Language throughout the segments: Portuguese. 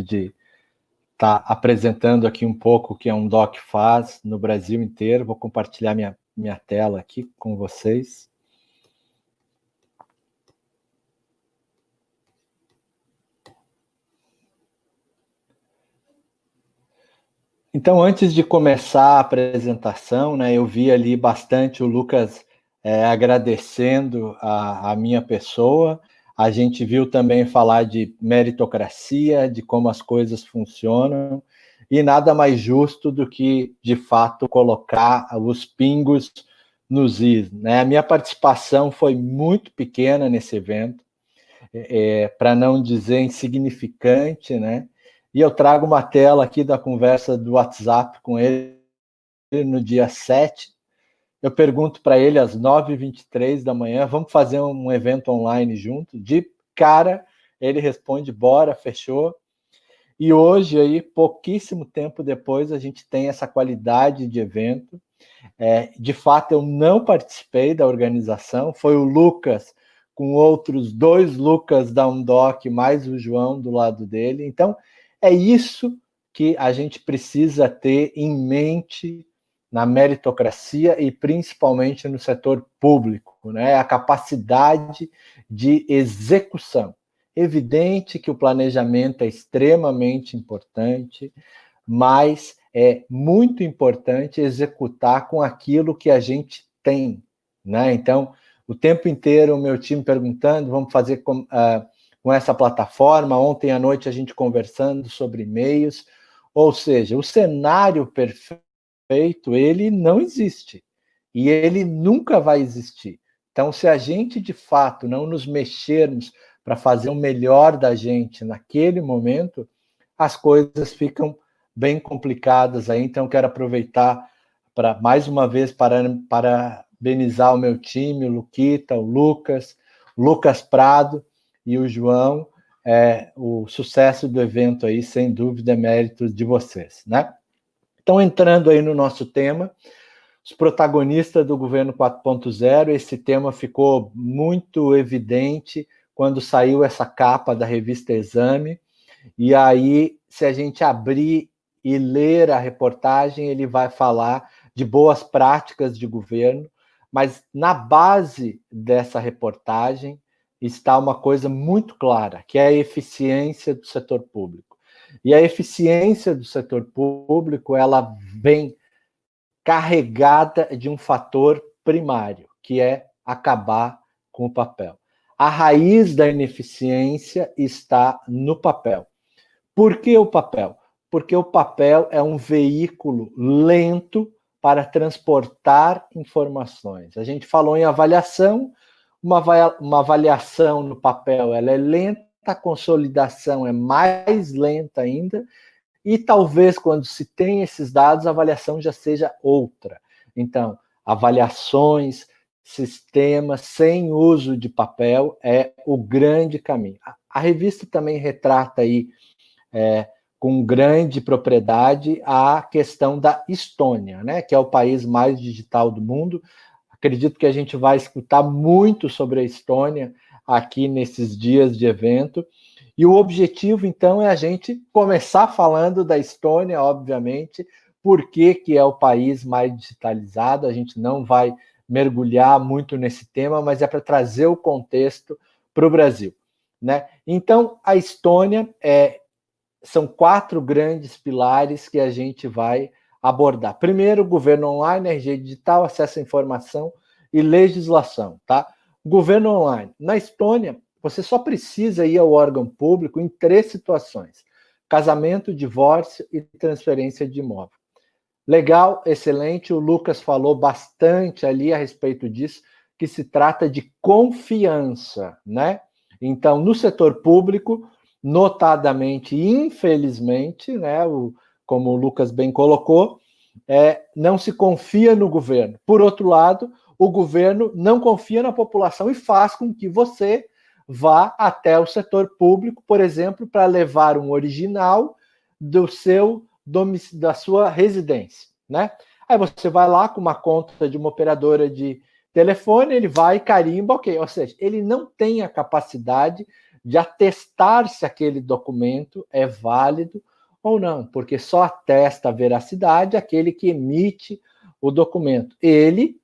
de estar apresentando aqui um pouco o que a Undoc faz no Brasil inteiro. Vou compartilhar minha tela aqui com vocês. Então, antes de começar a apresentação, né, eu vi ali bastante o Lucas agradecendo a minha pessoa. A gente viu também falar de meritocracia, de como as coisas funcionam, e nada mais justo do que, de fato, colocar os pingos nos is, né? A minha participação foi muito pequena nesse evento, para não dizer insignificante, né? E eu trago uma tela aqui da conversa do WhatsApp com ele no dia 7. Eu pergunto para ele às 9h23 da manhã, vamos fazer um evento online junto? De cara, ele responde, bora, fechou. E hoje, aí, pouquíssimo tempo depois, a gente tem essa qualidade de evento. De fato, eu não participei da organização, foi o Lucas, com outros 2 Lucas da Undoc, mais o João do lado dele. Então, é isso que a gente precisa ter em mente na meritocracia e principalmente no setor público, né? A capacidade de execução. Evidente que o planejamento é extremamente importante, mas é muito importante executar com aquilo que a gente tem, né? Então, o tempo inteiro o meu time perguntando, vamos fazer com essa plataforma. Ontem à noite a gente conversando sobre e-mails, ou seja, o cenário perfeito, ele não existe, e ele nunca vai existir. Então, se a gente, de fato, não nos mexermos para fazer o melhor da gente naquele momento, as coisas ficam bem complicadas aí. Então, quero aproveitar para, mais uma vez, parabenizar o meu time, o Luquita, o Lucas Prado e o João. O sucesso do evento aí, sem dúvida, é mérito de vocês, né? Então, entrando aí no nosso tema, os protagonistas do governo 4.0, esse tema ficou muito evidente quando saiu essa capa da revista Exame, e aí, se a gente abrir e ler a reportagem, ele vai falar de boas práticas de governo, mas na base dessa reportagem está uma coisa muito clara, que é a eficiência do setor público. E a eficiência do setor público, ela vem carregada de um fator primário, que é acabar com o papel. A raiz da ineficiência está no papel. Por que o papel? Porque o papel é um veículo lento para transportar informações. A gente falou em avaliação, uma avaliação no papel ela é lenta, a consolidação é mais lenta ainda, e talvez quando se tem esses dados, a avaliação já seja outra. Então, avaliações, sistemas sem uso de papel é o grande caminho. A revista também retrata aí, com grande propriedade, a questão da Estônia, né, que é o país mais digital do mundo. Acredito que a gente vai escutar muito sobre a Estônia aqui nesses dias de evento. E o objetivo, então, é a gente começar falando da Estônia, obviamente, porque é o país mais digitalizado. A gente não vai mergulhar muito nesse tema, mas é para trazer o contexto para o Brasil, né? Então, a Estônia são 4 grandes pilares que a gente vai abordar. Primeiro, governo online, RG digital, acesso à informação e legislação, tá? Governo online. Na Estônia, você só precisa ir ao órgão público em 3 situações: casamento, divórcio e transferência de imóvel. Legal, excelente, o Lucas falou bastante ali a respeito disso, que se trata de confiança, né? Então, no setor público, notadamente, infelizmente, né, como o Lucas bem colocou, não se confia no governo. Por outro lado, o governo não confia na população e faz com que você vá até o setor público, por exemplo, para levar um original da sua residência, né? Aí você vai lá com uma conta de uma operadora de telefone, ele vai e carimba, ok. Ou seja, ele não tem a capacidade de atestar se aquele documento é válido ou não, porque só atesta a veracidade aquele que emite o documento. Ele,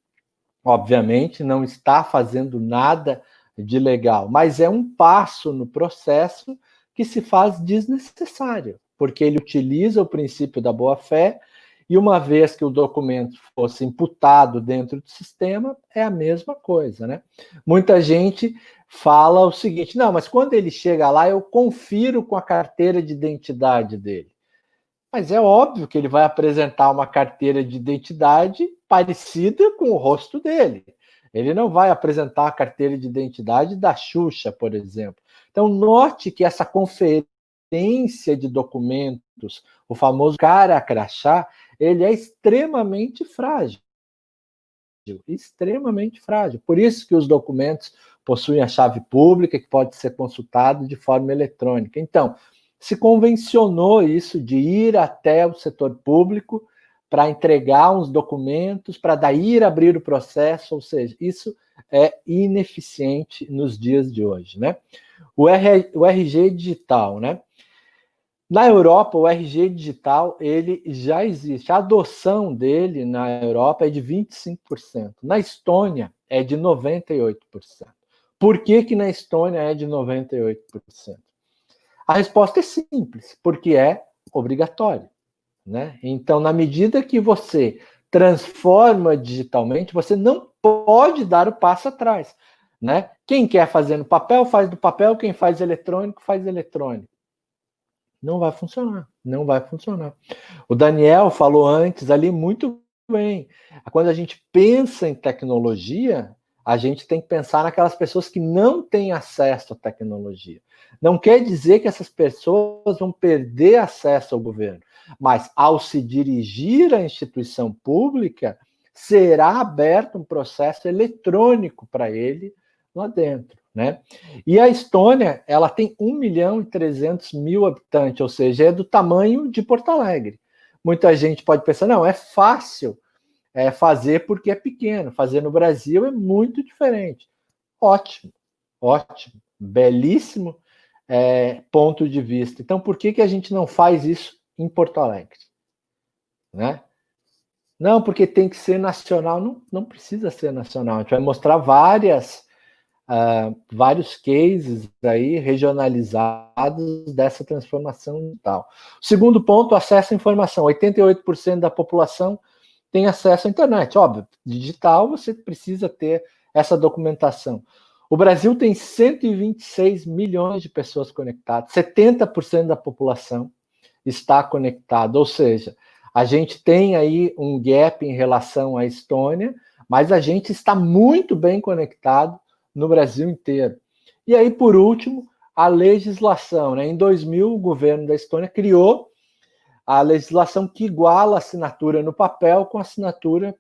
obviamente, não está fazendo nada de legal, mas é um passo no processo que se faz desnecessário, porque ele utiliza o princípio da boa-fé e uma vez que o documento fosse imputado dentro do sistema, é a mesma coisa, né? Muita gente fala o seguinte, não, mas quando ele chega lá, eu confiro com a carteira de identidade dele. Mas é óbvio que ele vai apresentar uma carteira de identidade parecida com o rosto dele. Ele não vai apresentar a carteira de identidade da Xuxa, por exemplo. Então, note que essa conferência de documentos, o famoso cara crachá, ele é extremamente frágil. Extremamente frágil. Por isso que os documentos possuem a chave pública, que pode ser consultado de forma eletrônica. Então, se convencionou isso de ir até o setor público para entregar uns documentos, para daí ir abrir o processo, ou seja, isso é ineficiente nos dias de hoje, né? O RG digital, né? Na Europa, o RG digital, ele já existe. A adoção dele na Europa é de 25%. Na Estônia, é de 98%. Por que na Estônia é de 98%? A resposta é simples, porque é obrigatório, né? Então, na medida que você transforma digitalmente, você não pode dar o passo atrás, né? Quem quer fazer no papel, faz do papel. Quem faz eletrônico, faz eletrônico. Não vai funcionar, não vai funcionar. O Daniel falou antes ali muito bem. Quando a gente pensa em tecnologia, a gente tem que pensar naquelas pessoas que não têm acesso à tecnologia. Não quer dizer que essas pessoas vão perder acesso ao governo, mas ao se dirigir à instituição pública, será aberto um processo eletrônico para ele lá dentro, né? E a Estônia, ela tem 1.300.000 habitantes, ou seja, é do tamanho de Porto Alegre. Muita gente pode pensar, não, é fácil fazer porque é pequeno. Fazer no Brasil é muito diferente. Ótimo, ótimo, belíssimo ponto de vista. Então, por que a gente não faz isso em Porto Alegre? Né? Não, porque tem que ser nacional. Não, não precisa ser nacional. A gente vai mostrar vários cases aí regionalizados dessa transformação digital. Segundo ponto, acesso à informação. 88% da população tem acesso à internet. Óbvio, digital você precisa ter essa documentação. O Brasil tem 126 milhões de pessoas conectadas, 70% da população está conectada, ou seja, a gente tem aí um gap em relação à Estônia, mas a gente está muito bem conectado no Brasil inteiro. E aí, por último, a legislação. Né? Em 2000, o governo da Estônia criou a legislação que iguala a assinatura no papel com a assinatura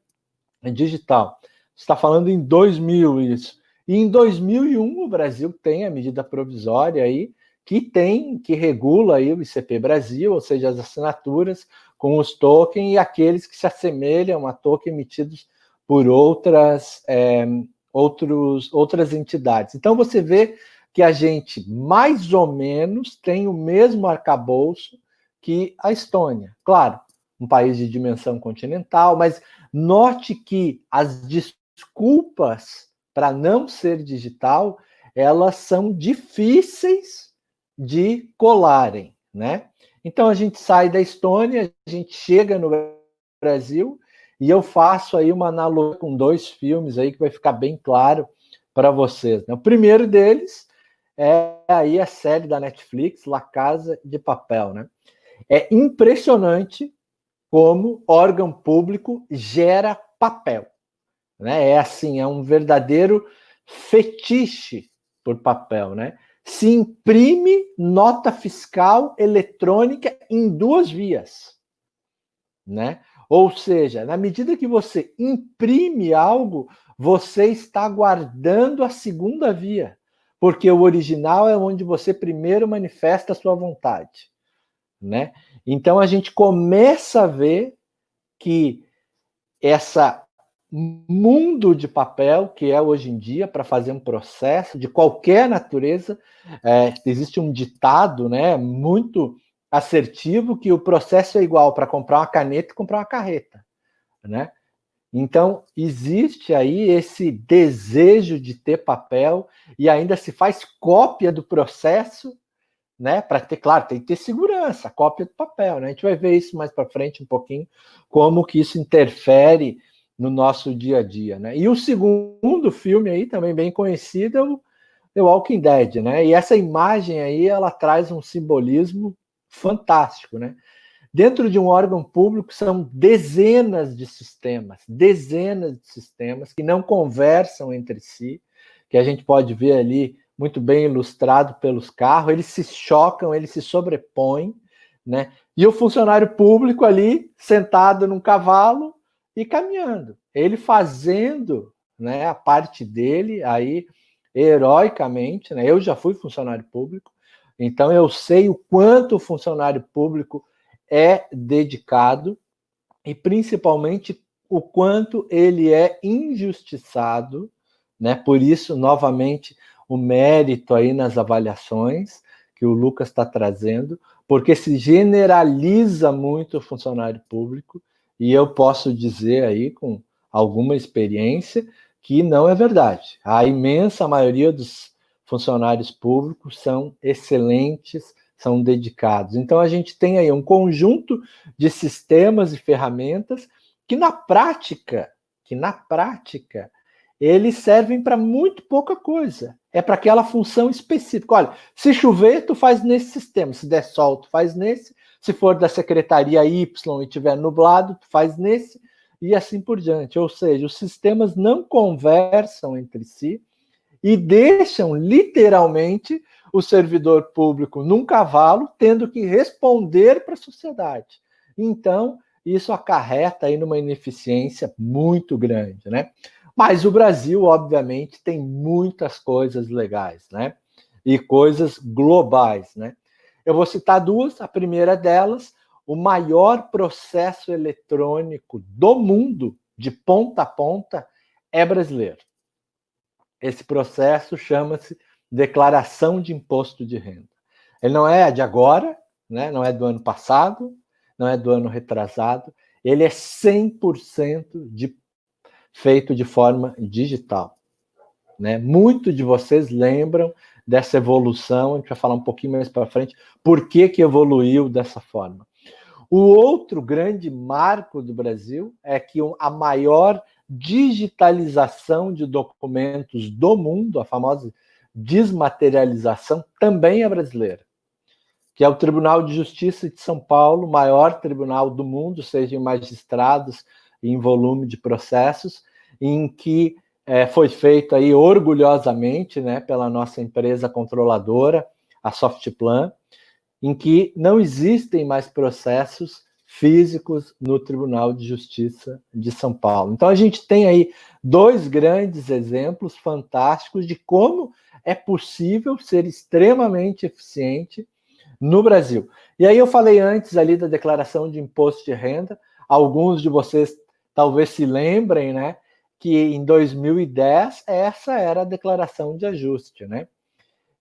digital. Você está falando em 2000 isso. E em 2001, o Brasil tem a medida provisória aí, que regula aí o ICP Brasil, ou seja, as assinaturas com os tokens e aqueles que se assemelham a tokens emitidos por outras entidades. Então, você vê que a gente, mais ou menos, tem o mesmo arcabouço que a Estônia. Claro, um país de dimensão continental, mas note que as desculpas para não ser digital, elas são difíceis de colarem, né? Então, a gente sai da Estônia, a gente chega no Brasil, e eu faço aí uma analogia com 2 filmes aí que vai ficar bem claro para vocês. Né? O primeiro deles é aí a série da Netflix, La Casa de Papel, né? É impressionante como órgão público gera papel, né? É assim, é um verdadeiro fetiche por papel, né? Se imprime nota fiscal eletrônica em 2 vias, né? Ou seja, na medida que você imprime algo, você está guardando a segunda via, porque o original é onde você primeiro manifesta a sua vontade, né? Então a gente começa a ver que essa mundo de papel que é hoje em dia para fazer um processo de qualquer natureza. Existe um ditado, né, muito assertivo, que o processo é igual para comprar uma caneta e comprar uma carreta, né? Então, existe aí esse desejo de ter papel e ainda se faz cópia do processo, né? Para ter, claro, tem que ter segurança, cópia do papel, né? A gente vai ver isso mais para frente um pouquinho, como que isso interfere no nosso dia a dia, né? E o segundo filme aí, também bem conhecido, é o The Walking Dead, né? E essa imagem aí, ela traz um simbolismo fantástico, né? Dentro de um órgão público são dezenas de sistemas que não conversam entre si, que a gente pode ver ali muito bem ilustrado pelos carros, eles se chocam, eles se sobrepõem, né? E o funcionário público ali, sentado num cavalo e caminhando, ele fazendo, né, a parte dele aí, heroicamente, né? Eu já fui funcionário público, então eu sei o quanto o funcionário público é dedicado e principalmente o quanto ele é injustiçado, né? Por isso, novamente, o mérito aí nas avaliações que o Lucas está trazendo, porque se generaliza muito o funcionário público, e eu posso dizer aí, com alguma experiência, que não é verdade. A imensa maioria dos funcionários públicos são excelentes, são dedicados. Então, a gente tem aí um conjunto de sistemas e ferramentas que na prática, eles servem para muito pouca coisa. É para aquela função específica. Olha, se chover, tu faz nesse sistema. Se der sol, tu faz nesse. Se for da secretaria Y e tiver nublado, tu faz nesse. E assim por diante. Ou seja, os sistemas não conversam entre si e deixam, literalmente, o servidor público num cavalo, tendo que responder para a sociedade. Então, isso acarreta aí numa ineficiência muito grande, né? Mas o Brasil, obviamente, tem muitas coisas legais, né? E coisas globais, né? Eu vou citar duas. A primeira delas, o maior processo eletrônico do mundo, de ponta a ponta, é brasileiro. Esse processo chama-se Declaração de Imposto de Renda. Ele não é de agora, né? Não é do ano passado, não é do ano retrasado, ele é 100% feito de forma digital, né? Muitos de vocês lembram dessa evolução, a gente vai falar um pouquinho mais para frente, por que evoluiu dessa forma. O outro grande marco do Brasil é que a maior digitalização de documentos do mundo, a famosa desmaterialização, também é brasileira, que é o Tribunal de Justiça de São Paulo, maior tribunal do mundo, seja em magistrados e em volume de processos, em que foi feito aí orgulhosamente, né, pela nossa empresa controladora, a Softplan, em que não existem mais processos físicos no Tribunal de Justiça de São Paulo. Então, a gente tem aí dois grandes exemplos fantásticos de como é possível ser extremamente eficiente no Brasil. E aí eu falei antes ali da declaração de imposto de renda, alguns de vocês talvez se lembrem, né, que em 2010 essa era a declaração de ajuste, né?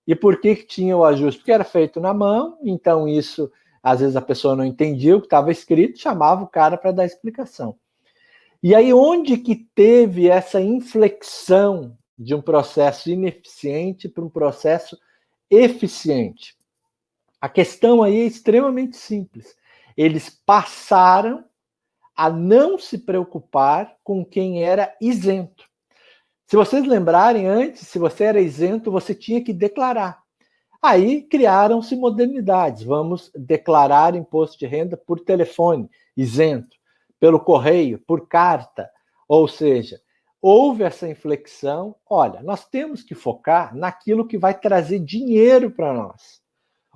E por que tinha o ajuste? Porque era feito na mão, então isso, às vezes a pessoa não entendia o que estava escrito, chamava o cara para dar explicação. E aí onde que teve essa inflexão de um processo ineficiente para um processo eficiente? A questão aí é extremamente simples. Eles passaram a não se preocupar com quem era isento. Se vocês lembrarem, antes, se você era isento, você tinha que declarar. Aí criaram-se modernidades. Vamos declarar imposto de renda por telefone, isento, pelo correio, por carta. Ou seja, houve essa inflexão. Olha, nós temos que focar naquilo que vai trazer dinheiro para nós.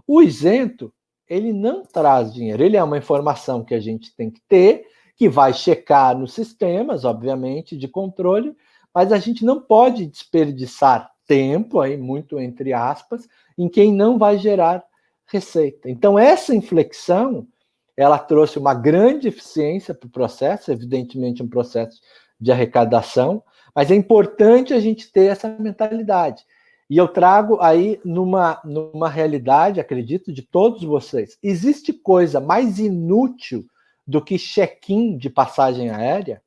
O isento, ele não traz dinheiro. Ele é uma informação que a gente tem que ter, que vai checar nos sistemas, obviamente, de controle, mas a gente não pode desperdiçar tempo, aí muito entre aspas, em quem não vai gerar receita. Então, essa inflexão, ela trouxe uma grande eficiência para o processo, evidentemente um processo de arrecadação, mas é importante a gente ter essa mentalidade. E eu trago aí numa realidade, acredito, de todos vocês. Existe coisa mais inútil do que check-in de passagem aérea?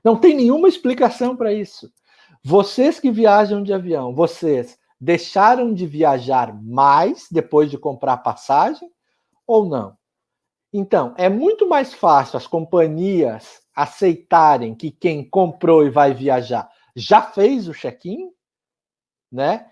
Não tem nenhuma explicação para isso. Vocês que viajam de avião, vocês deixaram de viajar mais depois de comprar passagem ou não? Então, é muito mais fácil as companhias aceitarem que quem comprou e vai viajar já fez o check-in, né?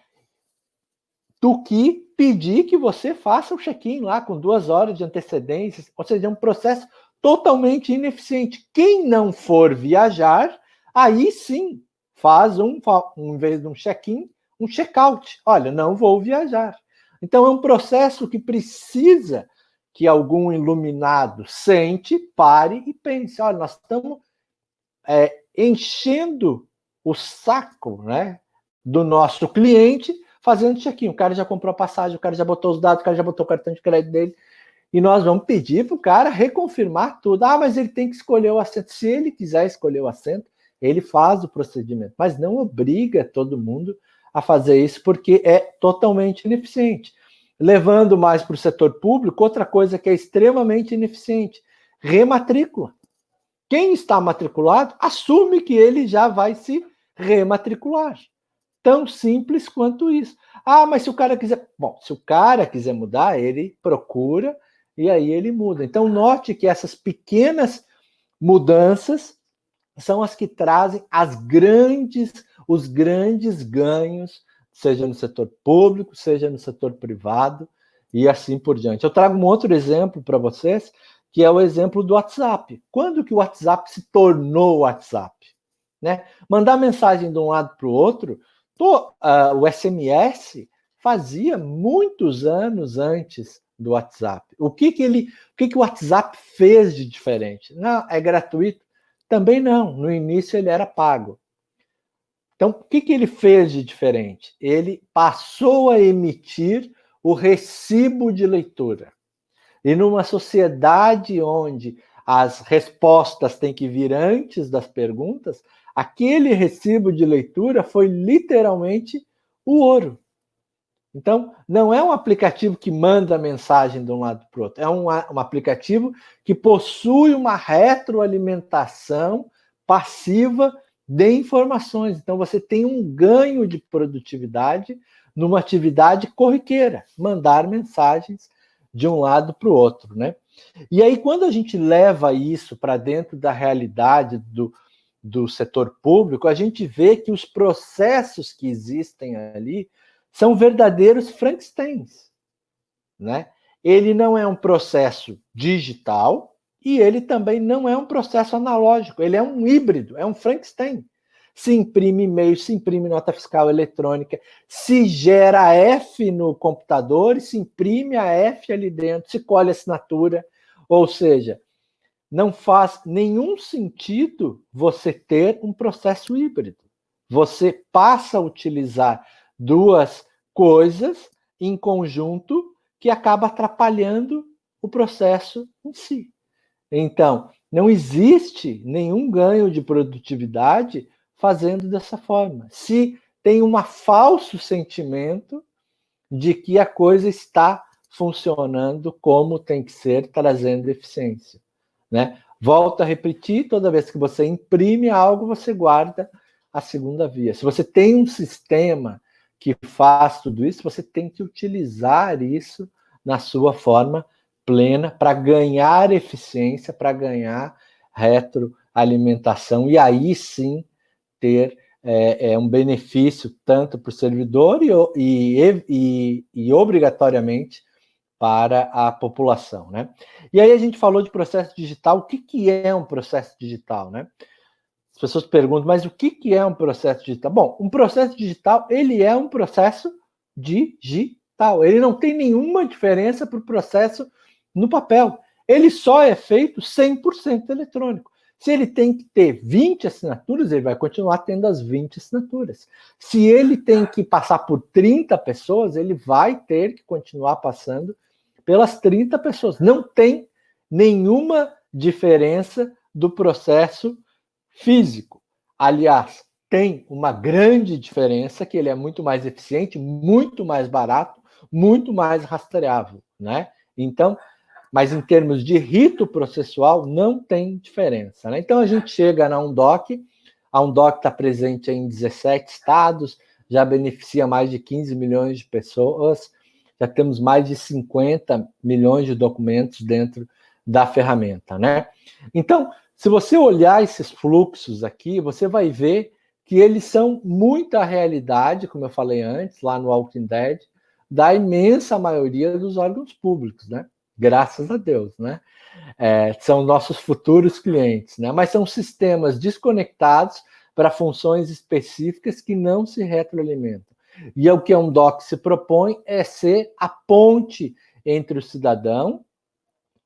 Do que pedir que você faça o check-in lá com 2 horas de antecedência, ou seja, é um processo totalmente ineficiente. Quem não for viajar, aí sim faz em vez de um check-in, um check-out. Olha, não vou viajar. Então é um processo que precisa que algum iluminado sente, pare e pense, olha, nós estamos enchendo o saco, né, do nosso cliente fazendo check-in. O cara já comprou a passagem, o cara já botou os dados, o cara já botou o cartão de crédito dele, e nós vamos pedir para o cara reconfirmar tudo. Ah, mas ele tem que escolher o assento. Se ele quiser escolher o assento, ele faz o procedimento, mas não obriga todo mundo a fazer isso, porque é totalmente ineficiente. Levando mais para o setor público, outra coisa que é extremamente ineficiente, rematrícula. Quem está matriculado assume que ele já vai se rematricular. Tão simples quanto isso. Ah, mas se o cara quiser... Bom, se o cara quiser mudar, ele procura e aí ele muda. Então, note que essas pequenas mudanças são as que trazem os grandes ganhos, seja no setor público, seja no setor privado e assim por diante. Eu trago um outro exemplo para vocês, que é o exemplo do WhatsApp. Quando que o WhatsApp se tornou WhatsApp? Né? Mandar mensagem de um lado para o outro, o SMS fazia muitos anos antes do WhatsApp. O que o WhatsApp fez de diferente? Não, é gratuito? Também não. No início ele era pago. Então, o que ele fez de diferente? Ele passou a emitir o recibo de leitura. E numa sociedade onde as respostas têm que vir antes das perguntas, aquele recibo de leitura foi literalmente o ouro. Então, não é um aplicativo que manda a mensagem de um lado para o outro, é um aplicativo que possui uma retroalimentação passiva de informações. Então, você tem um ganho de produtividade numa atividade corriqueira, mandar mensagens de um lado para o outro, né? E aí, quando a gente leva isso para dentro da realidade do setor público, a gente vê que os processos que existem ali são verdadeiros Frankensteins, né? Ele não é um processo digital e ele também não é um processo analógico, ele é um híbrido, é um Frankenstein. Se imprime e-mail, se imprime nota fiscal eletrônica, se gera F no computador e se imprime a F ali dentro, se colhe assinatura, ou seja, não faz nenhum sentido você ter um processo híbrido. Você passa a utilizar duas coisas em conjunto que acaba atrapalhando o processo em si. Então, não existe nenhum ganho de produtividade fazendo dessa forma. Se tem um falso sentimento de que a coisa está funcionando como tem que ser, trazendo eficiência, né? Volto a repetir, toda vez que você imprime algo, você guarda a segunda via. Se você tem um sistema que faz tudo isso, você tem que utilizar isso na sua forma plena para ganhar eficiência, para ganhar retroalimentação e aí sim ter um benefício tanto para o servidor e obrigatoriamente para a população, né? E aí a gente falou de processo digital. O que é um processo digital, né? As pessoas perguntam, mas o que é um processo digital? Bom, um processo digital, ele é um processo digital. Ele não tem nenhuma diferença para o processo no papel. Ele só é feito 100% eletrônico. Se ele tem que ter 20 assinaturas, ele vai continuar tendo as 20 assinaturas. Se ele tem que passar por 30 pessoas, ele vai ter que continuar passando pelas 30 pessoas. Não tem nenhuma diferença do processo físico. Aliás, tem uma grande diferença, que ele é muito mais eficiente, muito mais barato, muito mais rastreável, né? Então, mas em termos de rito processual, não tem diferença, né? Então, a gente chega a Undoc está presente em 17 estados, já beneficia mais de 15 milhões de pessoas, já temos mais de 50 milhões de documentos dentro da ferramenta, né? Então, se você olhar esses fluxos aqui, você vai ver que eles são muita realidade, como eu falei antes, lá no Walking Dead, da imensa maioria dos órgãos públicos, né? Graças a Deus, né? São nossos futuros clientes, né? Mas são sistemas desconectados para funções específicas que não se retroalimentam. E o que a Undoc se propõe é ser a ponte entre o cidadão,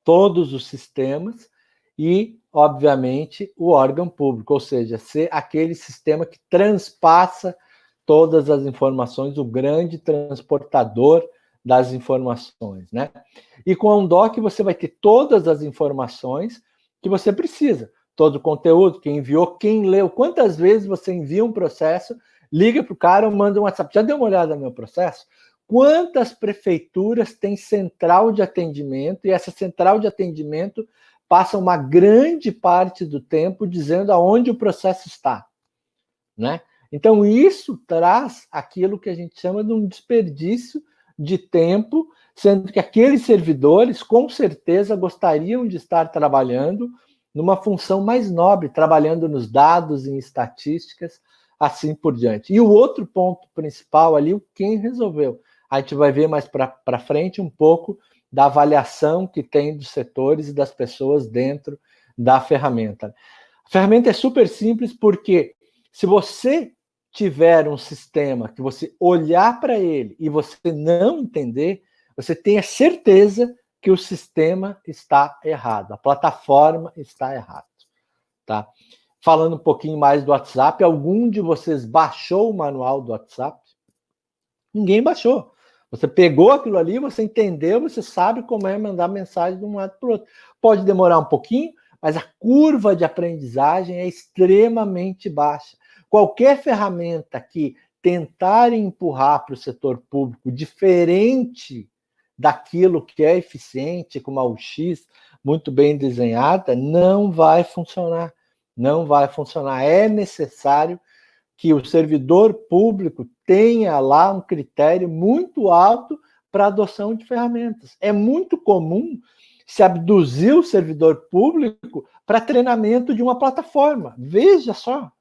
todos os sistemas e, obviamente, o órgão público, ou seja, ser aquele sistema que transpassa todas as informações, o grande transportador das informações, né? E com a Undoc você vai ter todas as informações que você precisa, todo o conteúdo, quem enviou, quem leu, quantas vezes você envia um processo, liga para o cara ou manda um WhatsApp. Já deu uma olhada no meu processo? Quantas prefeituras têm central de atendimento e essa central de atendimento passa uma grande parte do tempo dizendo aonde o processo está, né? Então, isso traz aquilo que a gente chama de um desperdício de tempo, sendo que aqueles servidores, com certeza, gostariam de estar trabalhando numa função mais nobre, trabalhando nos dados, em estatísticas, assim por diante. E o outro ponto principal ali, quem resolveu? A gente vai ver mais para frente um pouco da avaliação que tem dos setores e das pessoas dentro da ferramenta. A ferramenta é super simples porque se você tiver um sistema que você olhar para ele e você não entender, você tenha certeza que o sistema está errado, a plataforma está errada, tá? Falando um pouquinho mais do WhatsApp, algum de vocês baixou o manual do WhatsApp? Ninguém baixou. Você pegou aquilo ali, você entendeu, você sabe como é mandar mensagem de um lado para o outro. Pode demorar um pouquinho, mas a curva de aprendizagem é extremamente baixa. Qualquer ferramenta que tentar empurrar para o setor público diferente daquilo que é eficiente, como a UX, muito bem desenhada, não vai funcionar. Não vai funcionar. É necessário que o servidor público tenha lá um critério muito alto para adoção de ferramentas. É muito comum se abduzir o servidor público para treinamento de uma plataforma. Veja só,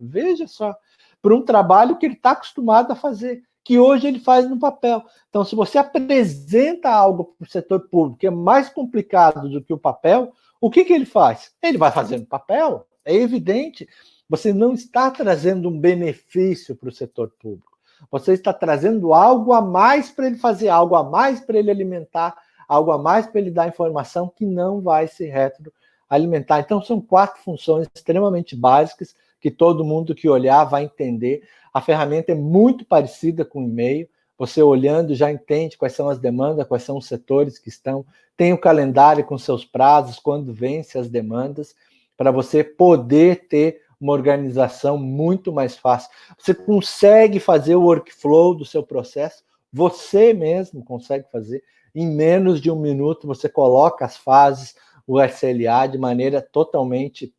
por um trabalho que ele está acostumado a fazer, que hoje ele faz no papel. Então, se você apresenta algo para o setor público que é mais complicado do que o papel, o que ele faz? Ele vai fazer no papel, é evidente. Você não está trazendo um benefício para o setor público. Você está trazendo algo a mais para ele fazer, algo a mais para ele alimentar, algo a mais para ele dar informação que não vai se retroalimentar. Então, são 4 funções extremamente básicas que todo mundo que olhar vai entender. A ferramenta é muito parecida com o e-mail. Você olhando já entende quais são as demandas, quais são os setores que estão. Tem o calendário com seus prazos, quando vence as demandas, para você poder ter uma organização muito mais fácil. Você consegue fazer o workflow do seu processo, você mesmo consegue fazer. Em menos de 1 minuto, você coloca as fases, o SLA, de maneira totalmente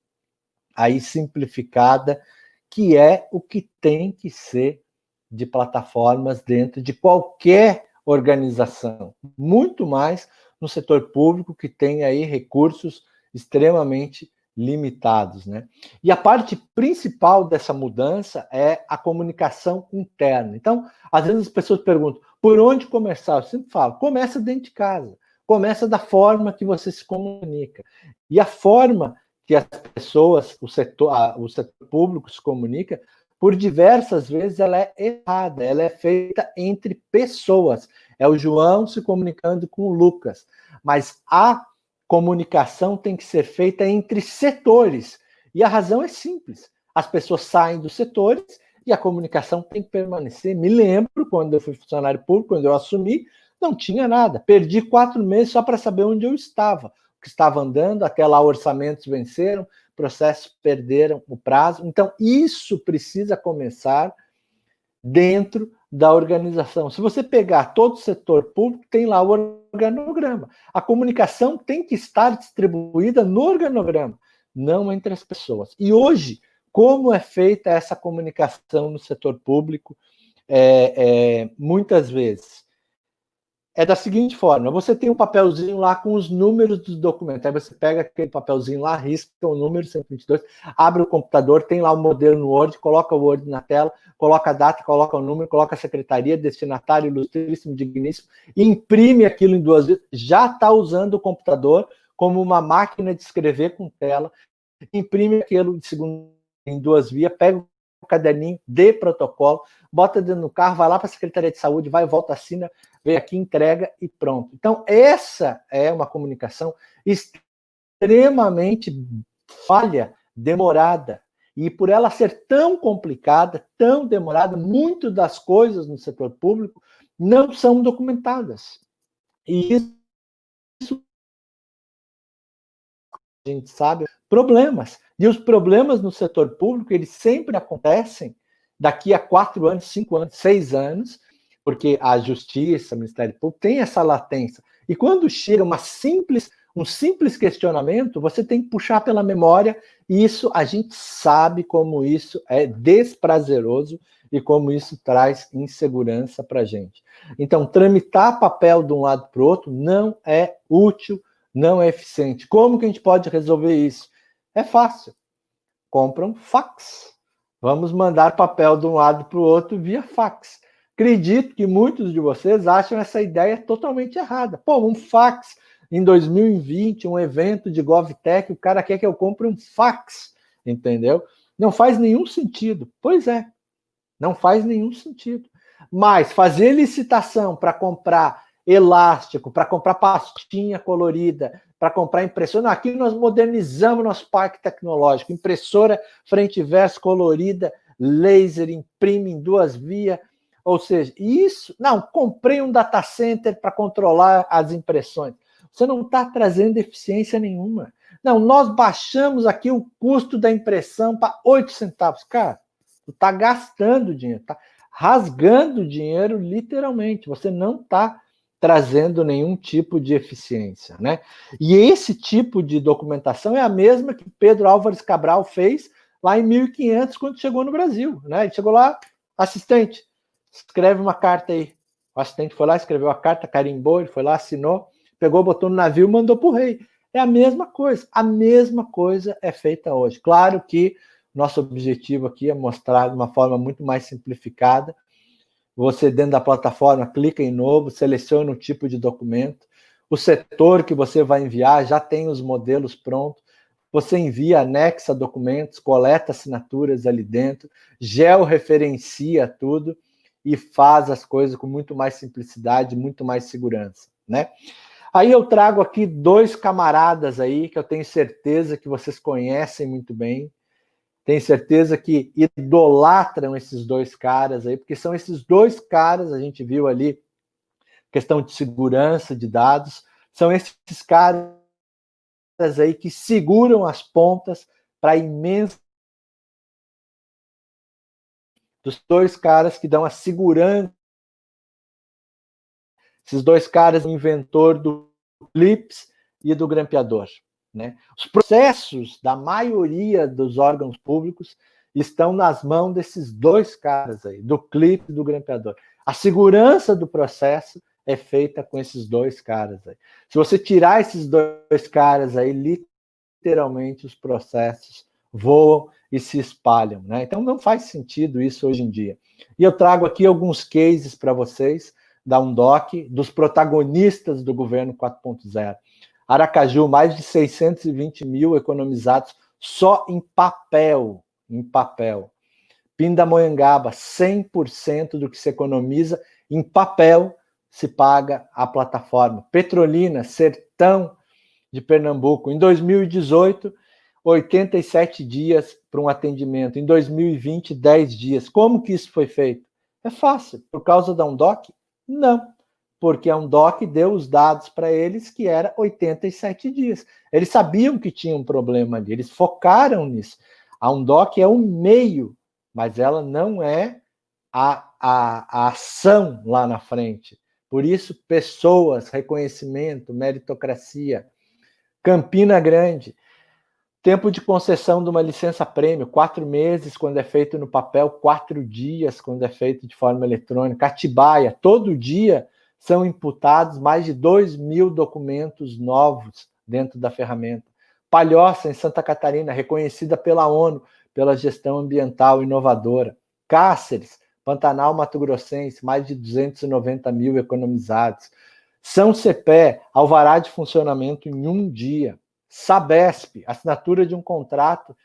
aí simplificada, que é o que tem que ser de plataformas dentro de qualquer organização. Muito mais no setor público, que tem aí recursos extremamente limitados, né? E a parte principal dessa mudança é a comunicação interna. Então, às vezes as pessoas perguntam, por onde começar? Eu sempre falo, começa dentro de casa, começa da forma que você se comunica. E a forma que as pessoas, o setor público se comunica, por diversas vezes ela é errada, ela é feita entre pessoas. É o João se comunicando com o Lucas, mas a comunicação tem que ser feita entre setores. E a razão é simples. As pessoas saem dos setores e a comunicação tem que permanecer. Me lembro, quando eu fui funcionário público, quando eu assumi, não tinha nada. Perdi 4 meses só para saber onde eu estava. O que estava andando, até lá orçamentos venceram, processos perderam o prazo. Então, isso precisa começar dentro da organização. Se você pegar todo o setor público, tem lá o organograma. A comunicação tem que estar distribuída no organograma, não entre as pessoas. E hoje, como é feita essa comunicação no setor público? Muitas vezes é da seguinte forma: você tem um papelzinho lá com os números dos documentos, aí você pega aquele papelzinho lá, risca o número 122, abre o computador, tem lá o modelo no Word, coloca o Word na tela, coloca a data, coloca o número, coloca a secretaria, destinatário, ilustríssimo, digníssimo, e imprime aquilo em 2 vezes. Já está usando o computador como uma máquina de escrever com tela, imprime aquilo de segundo em 2 vias, pega o caderninho de protocolo, bota dentro do carro, vai lá para a Secretaria de Saúde, vai e volta, assina, vem aqui, entrega e pronto. Então, essa é uma comunicação extremamente falha, demorada. E por ela ser tão complicada, tão demorada, muitas das coisas no setor público não são documentadas. E isso a gente sabe, problemas. E os problemas no setor público, eles sempre acontecem daqui a 4 anos, 5 anos, 6 anos, porque a Justiça, o Ministério Público, tem essa latência. E quando chega um simples questionamento, você tem que puxar pela memória, e isso a gente sabe como isso é desprazeroso e como isso traz insegurança para a gente. Então, tramitar papel de um lado para o outro não é útil, não é eficiente. Como que a gente pode resolver isso? É fácil. Compra um fax. Vamos mandar papel de um lado para o outro via fax. Acredito que muitos de vocês acham essa ideia totalmente errada. Pô, um fax em 2020, um evento de GovTech, o cara quer que eu compre um fax, entendeu? Não faz nenhum sentido. Pois é, não faz nenhum sentido. Mas fazer licitação para comprar elástico, para comprar pastinha colorida, para comprar impressora. Não, aqui nós modernizamos nosso parque tecnológico. Impressora frente e verso colorida, laser, imprime em 2 vias. Ou seja, isso... Não, comprei um data center para controlar as impressões. Você não está trazendo eficiência nenhuma. Não, nós baixamos aqui o custo da impressão para 8 centavos. Cara, tu está gastando dinheiro, está rasgando dinheiro literalmente. Você não está trazendo nenhum tipo de eficiência, né? E esse tipo de documentação é a mesma que Pedro Álvares Cabral fez lá em 1500, quando chegou no Brasil, né? Ele chegou lá, assistente, escreve uma carta aí. O assistente foi lá, escreveu a carta, carimbou, ele foi lá, assinou, pegou, botou no navio e mandou para o rei. É a mesma coisa é feita hoje. Claro que nosso objetivo aqui é mostrar de uma forma muito mais simplificada. Você, dentro da plataforma, clica em novo, seleciona o tipo de documento. O setor que você vai enviar já tem os modelos prontos. Você envia, anexa documentos, coleta assinaturas ali dentro, georreferencia tudo e faz as coisas com muito mais simplicidade, muito mais segurança, né? Aí eu trago aqui 2 camaradas aí que eu tenho certeza que vocês conhecem muito bem. Tenho certeza que idolatram esses 2 caras aí, porque são esses 2 caras, a gente viu ali, questão de segurança de dados, são esses caras aí que seguram as pontas para a imensa... Dos 2 caras que dão a segurança. Esses 2 caras, o inventor do Clips e do grampeador, né? Os processos da maioria dos órgãos públicos estão nas mãos desses 2 caras aí, do Clips e do grampeador. A segurança do processo é feita com esses 2 caras aí. Se você tirar esses 2 caras aí, literalmente os processos voam e se espalham, né? Então não faz sentido isso hoje em dia. E eu trago aqui alguns cases para vocês da Undoc, dos protagonistas do governo 4.0. Aracaju, mais de 620 mil economizados só em papel, Pindamonhangaba, 100% do que se economiza em papel se paga à plataforma. Petrolina, sertão de Pernambuco, em 2018, 87 dias para um atendimento. Em 2020, 10 dias. Como que isso foi feito? É fácil. Por causa da Undoc? Não. porque a Undoc deu os dados para eles que era 87 dias. Eles sabiam que tinha um problema ali, eles focaram nisso. A Undoc é um meio, mas ela não é a ação lá na frente. Por isso, pessoas, reconhecimento, meritocracia. Campina Grande, tempo de concessão de uma licença-prêmio, 4 meses quando é feito no papel, 4 dias quando é feito de forma eletrônica. Atibaia, todo dia são imputados mais de 2.000 documentos novos dentro da ferramenta. Palhoça, em Santa Catarina, reconhecida pela ONU pela gestão ambiental inovadora. Cáceres, Pantanal Mato Grossense, mais de 290 mil economizados. São Cepé, alvará de funcionamento em 1 dia. Sabesp, assinatura de um contrato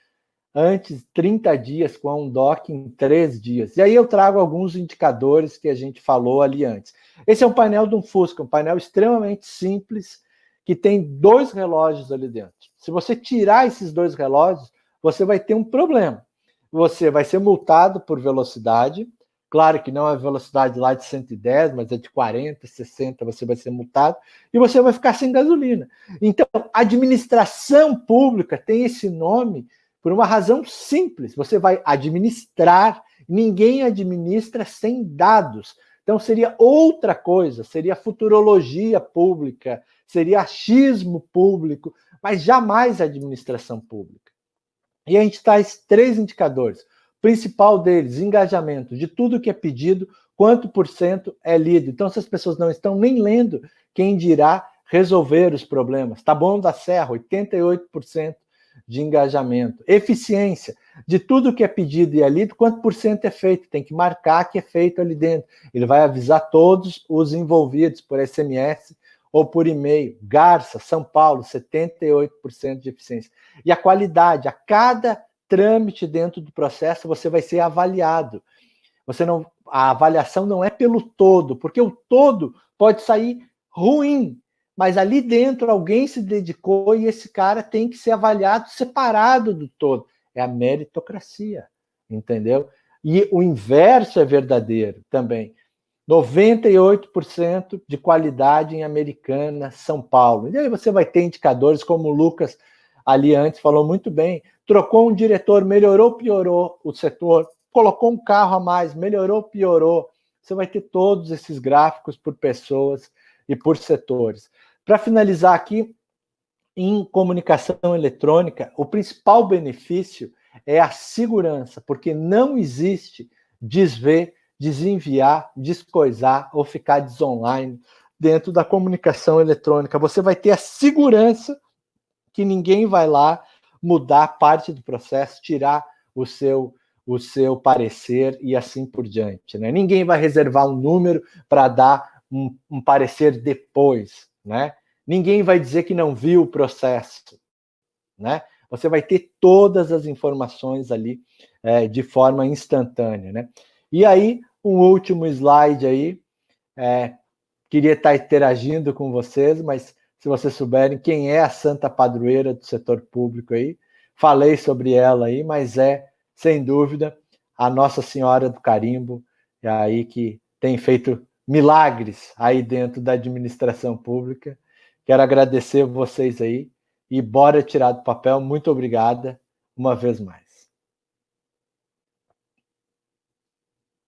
antes 30 dias com a Undoc em 3 dias. E aí eu trago alguns indicadores que a gente falou ali antes. Esse é um painel de um Fusca, um painel extremamente simples, que tem 2 relógios ali dentro. Se você tirar esses 2 relógios, você vai ter um problema. Você vai ser multado por velocidade. Claro que não é a velocidade lá de 110, mas é de 40, 60, você vai ser multado, e você vai ficar sem gasolina. Então, administração pública tem esse nome por uma razão simples. Você vai administrar, ninguém administra sem dados. Então, seria outra coisa, seria futurologia pública, seria achismo público, mas jamais administração pública. E a gente traz 3 indicadores. O principal deles, engajamento, de tudo que é pedido, quanto por cento é lido. Então, se as pessoas não estão nem lendo, quem dirá resolver os problemas? Taboão da Serra, 88% de engajamento. Eficiência, de tudo que é pedido e é lido, quanto por cento é feito? Tem que marcar que é feito ali dentro. Ele vai avisar todos os envolvidos por SMS ou por e-mail. Garça, São Paulo, 78% de eficiência. E a qualidade, a cada trâmite dentro do processo, você vai ser avaliado. A avaliação não é pelo todo, porque o todo pode sair ruim, mas ali dentro alguém se dedicou e esse cara tem que ser avaliado separado do todo. É a meritocracia, entendeu? E o inverso é verdadeiro também. 98% de qualidade em Americana, São Paulo. E aí você vai ter indicadores como o Lucas ali antes falou muito bem. Trocou um diretor, melhorou, piorou o setor. Colocou um carro a mais, melhorou, piorou. Você vai ter todos esses gráficos por pessoas e por setores. Para finalizar aqui, em comunicação eletrônica, o principal benefício é a segurança, porque não existe desver, desenviar, descoisar ou ficar desonline dentro da comunicação eletrônica. Você vai ter a segurança que ninguém vai lá mudar parte do processo, tirar o seu parecer e assim por diante. Né? Ninguém vai reservar um número para dar um parecer depois. Né? Ninguém vai dizer que não viu o processo. Né? Você vai ter todas as informações ali de forma instantânea. Né? E aí, um último slide aí. Queria estar interagindo com vocês, mas se vocês souberem quem é a santa padroeira do setor público aí, falei sobre ela aí, mas sem dúvida, a Nossa Senhora do Carimbo, aí que tem feito milagres aí dentro da administração pública. Quero agradecer vocês aí e bora tirar do papel. Muito obrigada uma vez mais.